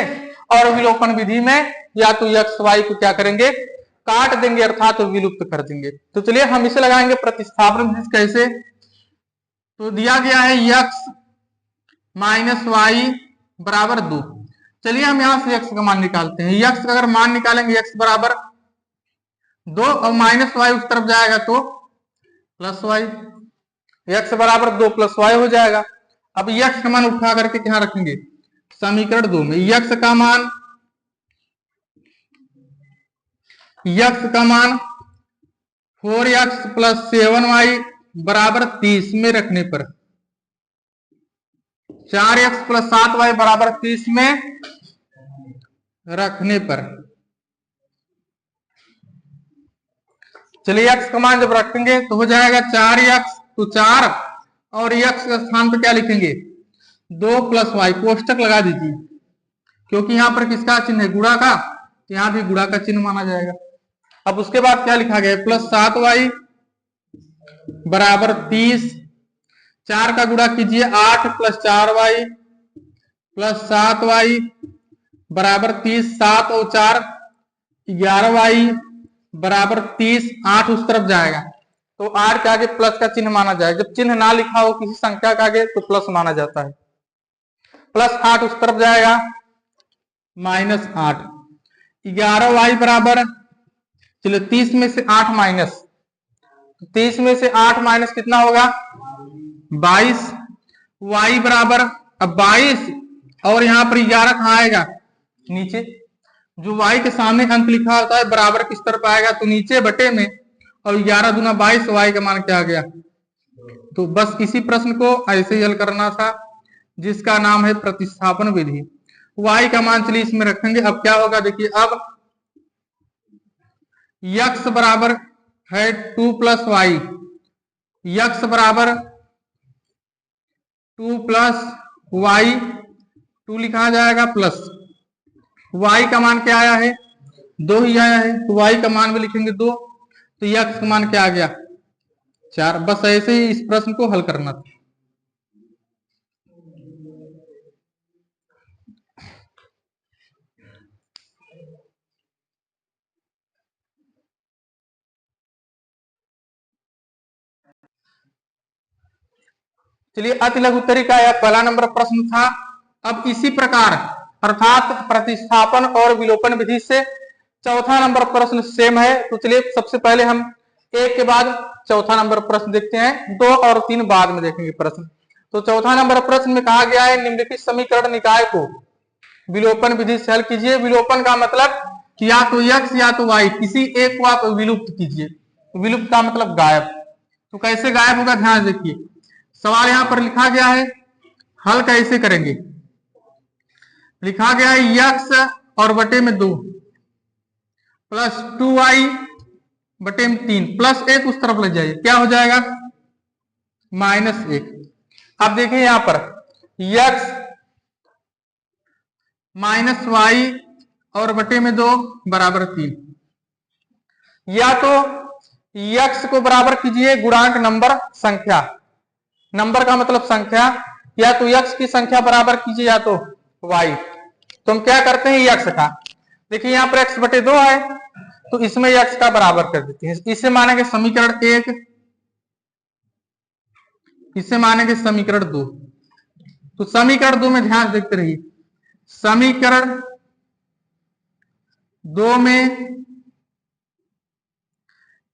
और विलोपन विधि में या तो x y को क्या करेंगे, काट देंगे अर्थात तो विलुप्त कर देंगे। तो चलिए हम इसे लगाएंगे प्रतिस्थापन विधि कैसे, तो दिया गया है x माइनस वाई बराबर 2। चलिए हम यहां से x का मान निकालते हैं, x का अगर मान निकालेंगे x बराबर 2 और माइनस वाई उस तरफ जाएगा तो प्लस वाई, x बराबर 2 प्लस वाई हो जाएगा। अब x का मान उठा करके क्या रखेंगे, समीकरण 2 में x का मान 4x प्लस 7y बराबर 30 में रखने पर, 4x प्लस 7y बराबर 30 में रखने पर, चलिए x का मान जब रखेंगे तो हो जाएगा 4x, तो 4 और x के स्थान पर क्या लिखेंगे, 2 प्लस वाई, कोष्टक लगा दीजिए क्योंकि यहां पर किसका चिन्ह है, गुणा का, यहां भी गुणा का चिन्ह माना जाएगा। अब उसके बाद क्या लिखा गया, प्लस 7y बराबर 30, 4 का गुणा कीजिए 8 प्लस 4y प्लस 7y बराबर 30, 7 और 4 11y बराबर 30, 8 उस तरफ जाएगा तो 8 के आगे प्लस का चिन्ह माना जाएगा। जब चिन्ह ना लिखा हो किसी संख्या के आगे तो प्लस माना जाता है, प्लस 8 उस तरफ जाएगा -8, 11y बराबर, चलो 30 में से 8 माइनस, 30 में से 8 माइनस कितना होगा 22, y बराबर, अब 22 और यहां पर 11 कहां आएगा, नीचे, जो y के सामने अंक लिखा होता है बराबर किस तरफ आएगा, तो नीचे बटे में, और 11 दूना 22, y का मान क्या आ गया। तो बस इसी प्रश्न को ऐसे ही हल करना था जिसका नाम है प्रतिस्थापन विधि। y का मान चलिए इसमें रखेंगे। अब क्या होगा देखिए, अब x बराबर है 2 प्लस वाई, x बराबर 2 प्लस वाई, 2 लिखा जाएगा प्लस y का मान क्या आया है, 2 ही आया है, तो y का मान भी लिखेंगे 2, तो x का मान क्या आ गया 4। बस ऐसे ही इस प्रश्न को हल करना था। चलिए अति लघु उत्तरी का यह पहला नंबर प्रश्न था। अब इसी प्रकार अर्थात प्रतिस्थापन और विलोपन विधि से चौथा नंबर प्रश्न सेम है। तो चलिए सबसे पहले हम एक के बाद चौथा नंबर प्रश्न देखते हैं, 2 और 3 बाद में देखेंगे प्रश्न। तो चौथा नंबर प्रश्न में कहा गया है निम्नलिखित समीकरण निकाय को विलोपन विधि से हल कीजिए। विलोपन का मतलब कि या तो x या तो y, किसी एक को आप विलुप्त कीजिए। विलुप्त का मतलब गायब। तो कैसे गायब होगा ध्यान देखिए, सवाल यहां पर लिखा गया है, हल कैसे करेंगे। लिखा गया है x और बटे में 2 प्लस 2y बटे में 3 प्लस 1 उस तरफ ले जाइए, क्या हो जाएगा -1। अब देखिए यहां पर x माइनस वाई और बटे में 2 बराबर 3। या तो x को बराबर कीजिए गुणांक नंबर संख्या, नंबर का मतलब संख्या, या तो x की संख्या बराबर कीजिए या तो y। तो हम क्या करते हैं x का, देखिए यहां पर x बटे 2 है, तो इसमें x का बराबर कर देते हैं। इसे मानेंगे समीकरण 1, इसे मानेंगे समीकरण 2। तो समीकरण 2 में ध्यान देखते रहिए, समीकरण 2 में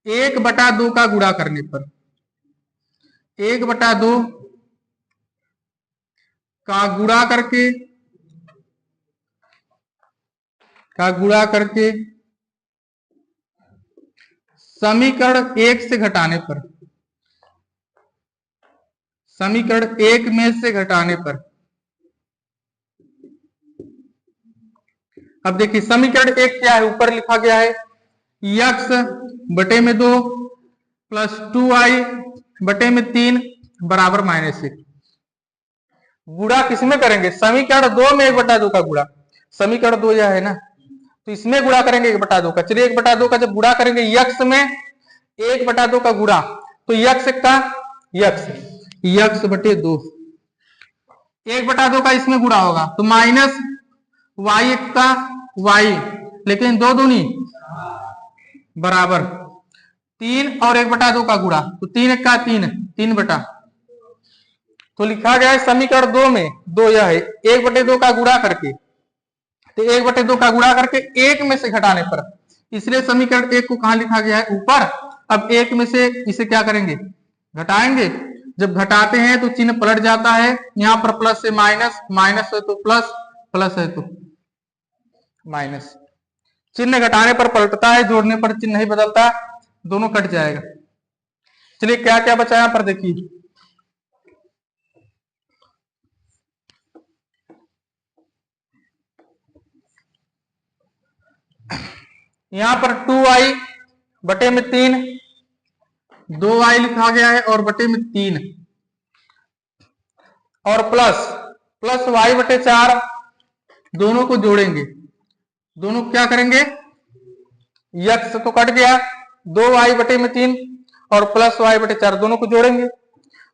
1/2 का गुणा करने पर, 1/2 का गुणा करके समीकरण 1 से घटाने पर, समीकरण 1 में से घटाने पर, अब देखिए समीकरण 1 क्या है, ऊपर लिखा गया है x बटे में 2 प्लस 2y बटे में 3 बराबर -1। गुणा किसमें करेंगे, समीकरण 2 में 1/2 का गुणा, समीकरण 2 यह है ना, तो इसमें गुणा करेंगे 1/2 का। चलिए 1/2 का जब गुणा करेंगे x में 1/2 का गुणा, तो x का x बटे 2, 1/2 का इसमें गुणा होगा तो माइनस y का y, लेकिन 2 दूनी बराबर 3 और 1/2 का गुणा, तो 3 का 3 बटा। तो लिखा गया है समीकरण 2 में 2 यह है, 1/2 का गुणा करके, तो 1/2 का गुणा करके 1 में से घटाने पर, इसलिए समीकरण 1 को कहां लिखा गया है ऊपर। अब 1 में से इसे क्या करेंगे घटाएंगे, जब घटाते हैं तो चिन्ह पलट जाता है, यहां पर प्लस से माइनस, माइनस है तो प्लस, प्लस है तो माइनस। चिन्ह घटाने पर पलटता है, जोड़ने पर चिन्ह नहीं बदलता, दोनों कट जाएगा। चलिए क्या क्या बचा यहां पर देखिए, यहां पर 2y बटे में 3, 2y लिखा गया है और बटे में 3 और प्लस y बटे 4, दोनों को जोड़ेंगे, दोनों क्या करेंगे, x तो कट गया, 2y बटे में 3 और प्लस y बटे 4, दोनों को जोड़ेंगे।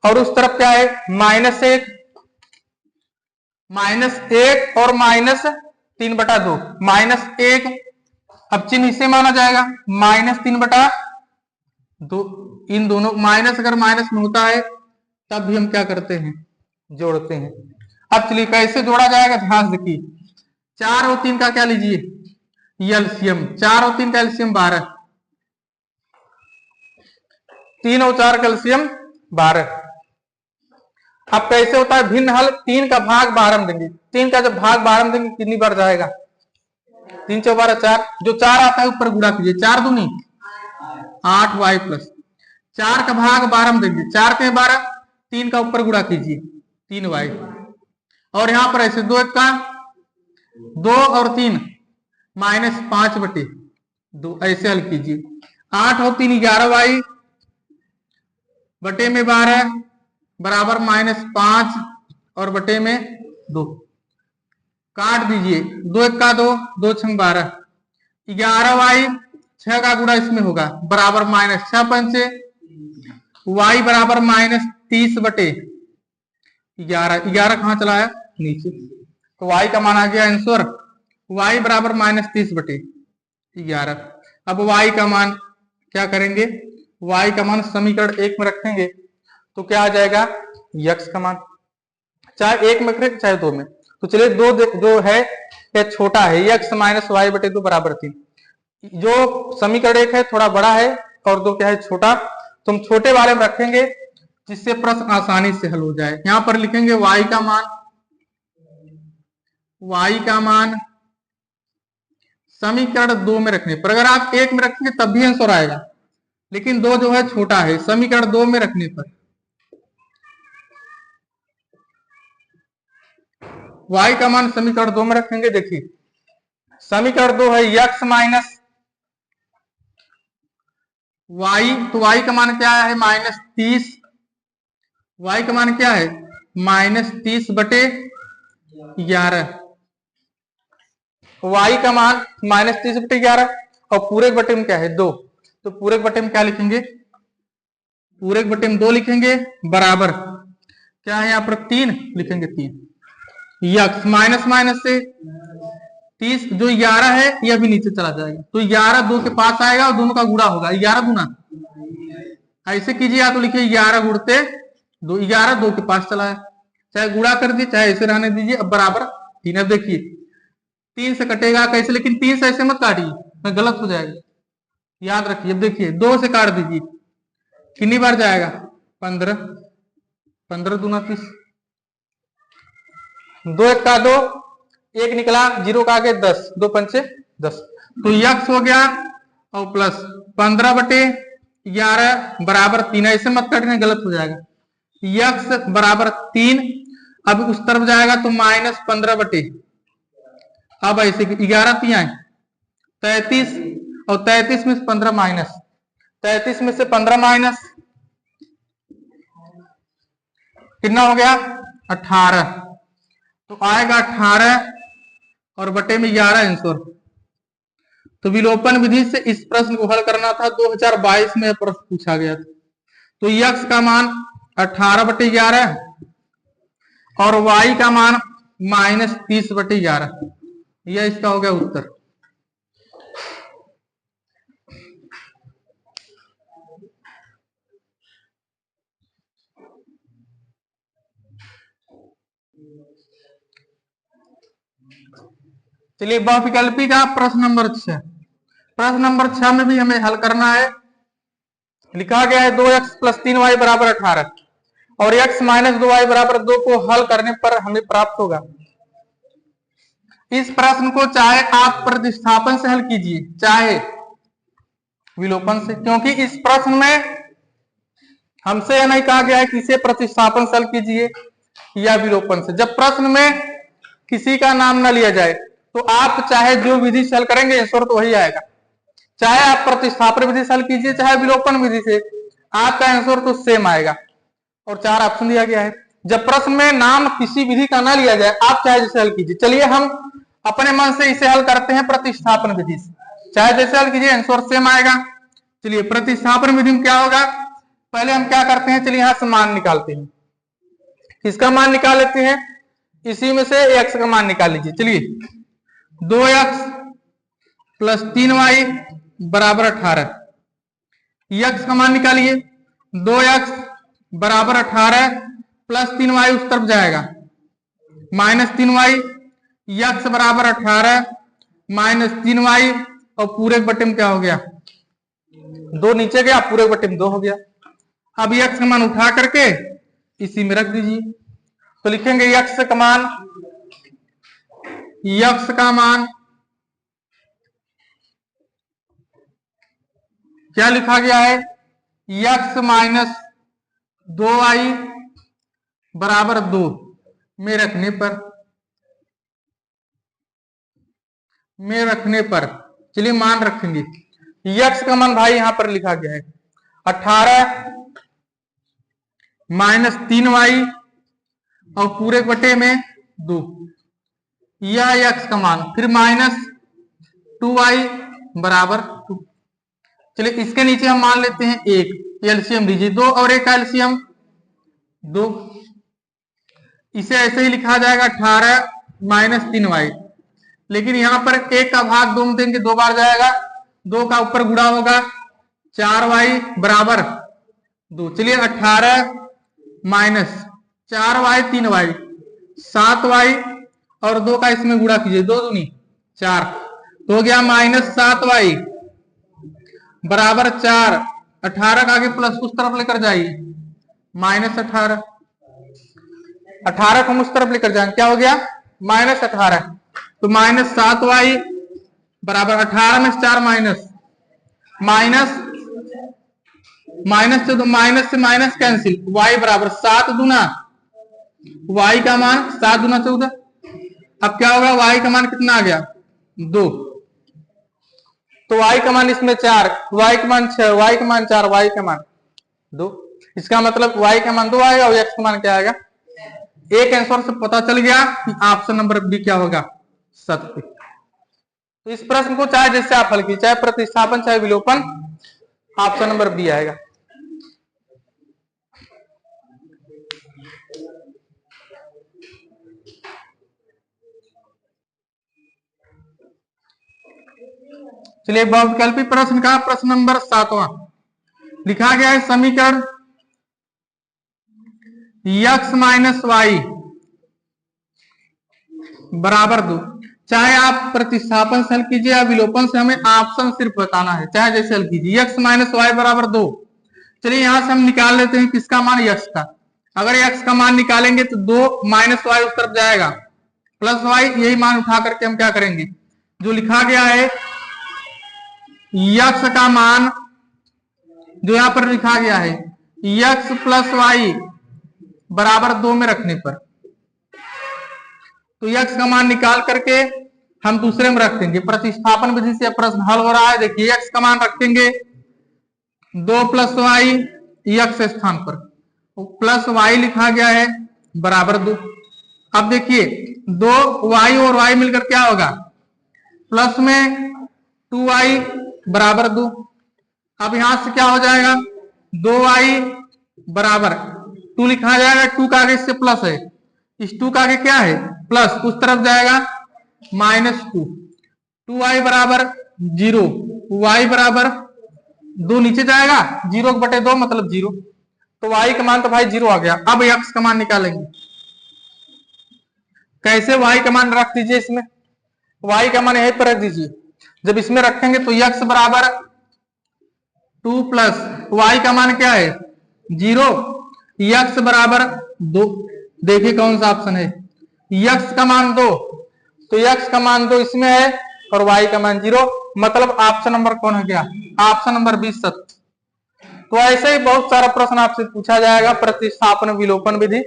और उस तरफ क्या है -1 और -3/2, -1, अब चिन्ह इसे माना जाएगा -3/2, इन दोनों माइनस अगर माइनस में होता है तब भी हम क्या करते हैं जोड़ते हैं। अब चलिए कैसे जोड़ा जाएगा ध्यान देखिए, 4 और 3 का क्या लीजिए एलसीएम, 4 और 3 का एलसीएम 12, 3 और 4 का एलसीएम 12। अब कैसे होता है भिन्न हल, 3 का भाग 12 में देंगे, 3 का जब भाग 12 में देंगे कितनी बार जाएगा, 3 × 12 4, जो 4 आता है ऊपर गुणा कीजिए, 4 दूनी 8y प्लस 4 का भाग 12 में देंगे, 4 के 12, 3 का ऊपर गुणा कीजिए 3y, और यहां पर ऐसे 2 1 का 2 और 3 -5/2 ऐसे हल कीजिए। 8 और 3 11y बटे में 12 बराबर -5 और बटे में 2 काट दीजिए। 2 1 का 2, 2 6 12, 11y 6 का गुणा इसमें होगा बराबर -6 y बराबर -30/11। 11 कहां चला है नीचे, तो y का मान आ गया आंसर y बराबर -30/11। अब y का मान क्या करेंगे, y का मान समीकरण 1 में रखेंगे तो क्या आ जाएगा, x का मान चाहे 1 में रखें चाहे 2 में। तो चलिए 2 जो है यह छोटा है, x - y/2 बराबर 3। जो समीकरण 1 है थोड़ा बड़ा है और 2 क्या है छोटा, तो हम छोटे वाले में रखेंगे जिससे प्रश्न आसानी से हल हो जाए। यहां पर लिखेंगे y का मान समीकरण 2 में रखने पर, अगर आप 1 में रखेंगे तब भी आंसर आएगा, लेकिन 2 जो है छोटा है, समीकरण 2 में रखने पर y का मान समीकरण 2 में रखेंगे। देखिए समीकरण 2 है x माइनस y, तो y का मान क्या है -30, y का मान क्या है -30/11, y का मान -30/11 और पूरे बटे में क्या है 2, तो पूरे बटे में क्या लिखेंगे, पूरे बटे में 2 लिखेंगे बराबर क्या है यहाँ पर 3 लिखेंगे 3, यक्स माइनस माइनस से 30 जो 11 है यह भी नीचे चला जाएगा, तो 11 2 के पास आएगा और दोनों का गुणा होगा 11 गुना, ऐसे कीजिए या तो लिखिए 11 गुणते 2, 11 2 के पास चला है, चाहे गुणा कर दीजिए चाहे ऐसे रहने दीजिए। अब बराबर 3, अब देखिए 3 से कटेगा कैसे, लेकिन 3 से ऐसे मत काटिए, मैं गलत हो जाएगा, याद रखिए। अब देखिए 2 से काट दीजिए, कितनी बार जाएगा 15, 15 दूना 30, 2 1 का 2, 1 निकला 0 का आगे 10, 2 पंचे 10, तो यक्स हो गया और प्लस 15/11 बराबर 3, ऐसे मत काटने गलत हो जाएगा, यक्स बराबर 3। अब उस तरफ जाएगा तो -15/, अब ऐसे 11 3 33 और 33 में से 15 माइनस, 33 में से 15 माइनस कितना हो गया 18, तो आएगा 18 और बटे में 11 आंसर। तो विलोपन विधि से इस प्रश्न को हल करना था, 2022 में प्रश्न पूछा गया था। तो x का मान 18/11 और y का मान -30/11, यह इसका हो गया उत्तर। चलिए बहुविकल्पी का प्रश्न नंबर 6, प्रश्न नंबर 6 में भी हमें हल करना है। लिखा गया है 2x + 3y बराबर 18 और x - 2y बराबर 2 को हल करने पर हमें प्राप्त होगा। इस प्रश्न को चाहे आप प्रतिस्थापन से हल कीजिए चाहे विलोपन से, क्योंकि इस प्रश्न में हमसे यह नहीं कहा गया है कि इसे प्रतिस्थापन से हल कीजिए या विलोपन से। जब प्रश्न में किसी का नाम न लिया जाए तो आप चाहे जो विधि से हल करेंगे आंसर तो वही आएगा, चाहे आप प्रतिस्थापन विधि से हल कीजिए चाहे विलोपन विधि से, आपका आंसर तो सेम आएगा। और 4 ऑप्शन दिया गया है। जब प्रश्न में नाम किसी विधि का ना लिया जाए आप चाहे जैसे हल कीजिए। चलिए हम अपने मन से इसे हल करते हैं प्रतिस्थापन विधि से, चाहे जैसे हल कीजिए आंसर सेम आएगा। चलिए प्रतिस्थापन विधि में क्या होगा, पहले हम क्या करते हैं, चलिए यहां से मान निकालते हैं, किसका मान निकाल लेते हैं, इसी में से x का मान निकाल लीजिए। चलिए 2x + 3y बराबर 18, x का मान निकालिए, 2x बराबर 18 + 3y उस तरफ जाएगा -3y, x बराबर 18 -3y और पूरे बटे में क्या हो गया 2 नीचे गया, पूरे बटे में 2 हो गया। अब x का मान उठा करके इसी में रख दीजिए, तो लिखेंगे x का मान क्या लिखा गया है, x - 2y बराबर 2 में रखने पर में रखने पर, चलिए मान रखेंगे, यक्स का मान भाई यहां पर लिखा गया है 18 माइनस 3y और पूरे बटे में 2, यह यक्स का मान, फिर माइनस 2y बराबर 2। चलिए इसके नीचे हम मान लेते हैं 1, एलसीएम लीजिए 2 और 1 का एलसीएम 2, इसे ऐसे ही लिखा जाएगा 18 माइनस 3y, लेकिन यहां पर 1 का भाग 2 में देंगे 2 बार जाएगा, 2 का ऊपर गुणा होगा 4y बराबर 2। चलिए 18 माइनस 4y 3y 7y और 2 का इसमें गुणा कीजिए, 2 दूनी 4, तो हो गया माइनस 7y बराबर 4। 18 का आगे प्लस उस तरफ लेकर जाइए, माइनस 18, 18 को हम उस तरफ लेकर जाएंगे, क्या हो गया माइनस 18, तो माइनस 7y बराबर 18 में 4 माइनस माइनस माइनस से माइनस कैंसिल, y बराबर 7 दूना y का मान 7 दूना 14, अब क्या होगा y का मान कितना आ गया 2, तो y का मान इसमें 4, y का मान 6, y का मान 4, y का मान 2, इसका मतलब y का मान 2 आएगा और x का मान क्या आएगा। एक आंसर से पता चल गया कि ऑप्शन नंबर बी क्या होगा सत्य। तो इस प्रश्न को चाहे जैसे आप हल कीजिए, चाहे प्रतिस्थापन चाहे विलोपन, ऑप्शन नंबर बी आएगा। चलिए बहुविकल्पी प्रश्न का प्रश्न नंबर 7वां लिखा गया है, समीकरण x माइनस वाई बराबर 2, चाहे आप प्रतिस्थापन से हल कीजिए या विलोपन से, हमें ऑप्शन सिर्फ बताना है, चाहे जैसे हल कीजिए। x माइनस वाई बराबर 2, चलिए यहां से हम निकाल लेते हैं किसका मान, x का। अगर x का मान निकालेंगे तो 2 माइनस वाई उस तरफ जाएगा, प्लस वाई, यही मान उठा करके हम क्या करेंगे, जो लिखा गया है x का मान जो यहां पर लिखा गया है x प्लस वाई बराबर 2 में रखने पर, तो x का मान निकाल करके हम दूसरे में रख देंगे। प्रतिस्थापन विधि से प्रश्न हल हो रहा है। देखिए x का मान रखेंगे 2 प्लस वाई x स्थान पर, प्लस वाई लिखा गया है बराबर 2। अब देखिए 2 y और y मिलकर क्या होगा, प्लस में 2y बराबर 2। अब यहां से क्या हो जाएगा, 2y बराबर 2 लिखा जाएगा, 2 का आगे इससे प्लस है, इस 2 का आगे क्या है प्लस, उस तरफ जाएगा माइनस 2, 2y बराबर 0, y बराबर 2 नीचे जाएगा, 0 बटे 2 मतलब 0, तो y का मान तो भाई 0 आ गया। अब x का मान निकालेंगे, कैसे, y का मान रख दीजिए इसमें, y का मान यहीं पर रख दीजिए, जब इसमें रखेंगे तो x बराबर 2 प्लस y का मान क्या है 0, x बराबर 2, देखिए कौन सा ऑप्शन है, x का मान 2, तो x का मान 2 इसमें है और y का मान 0, मतलब ऑप्शन नंबर कौन हो गया, ऑप्शन नंबर 20 सत्य। तो ऐसे ही बहुत सारा प्रश्न आपसे पूछा जाएगा, प्रतिस्थापन विलोपन विधि।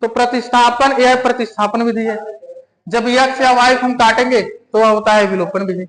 तो प्रतिस्थापन यह प्रतिस्थापन विधि है, जब x या y को हम काटेंगे तो वह होता है विलोपन विधि।